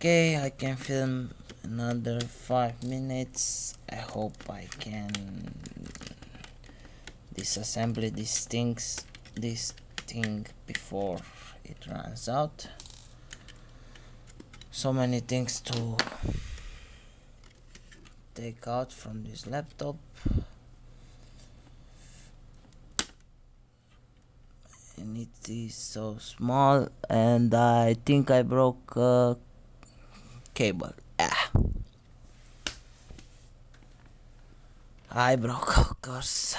Okay, I can film another 5 minutes. I hope I can disassemble this thing before it runs out. So many things to take out from this laptop, and it is so small, and I think I broke a cable. I broke, of course.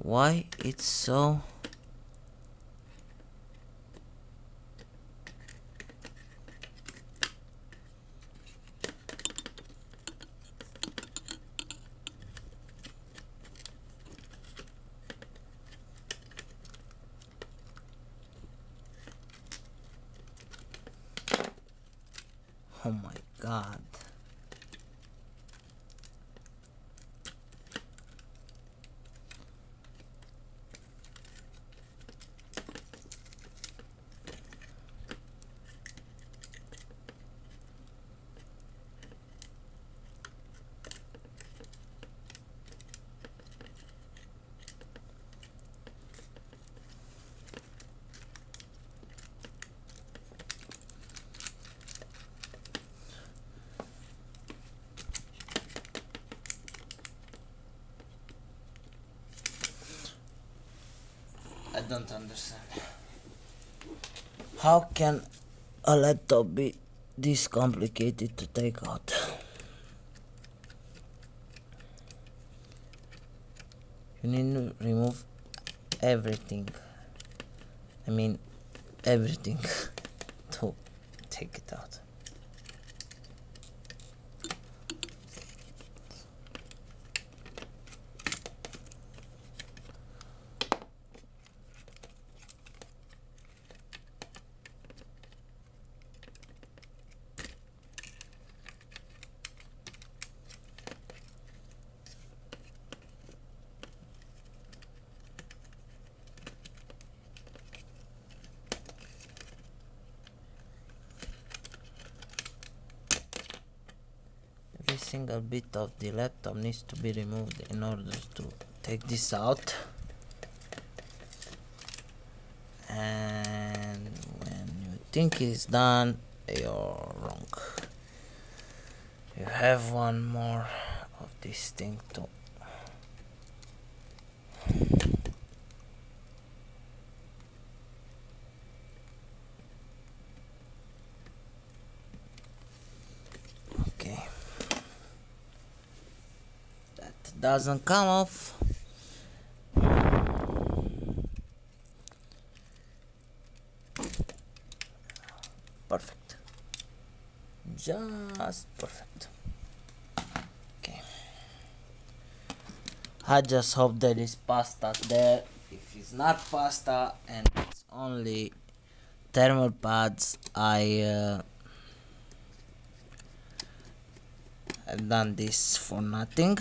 Why it's so oh my god. I don't understand. How can a laptop be this complicated to take out? You need to remove everything. I mean, everything to take it out. Every single bit of the laptop needs to be removed in order to take this out. And when you think it's done, you're wrong. You have one more of this thing to okay, that doesn't come off. Perfect, just perfect. Okay, I just hope there is pasta there. If it's not pasta and it's only thermal pads, I've done this for nothing.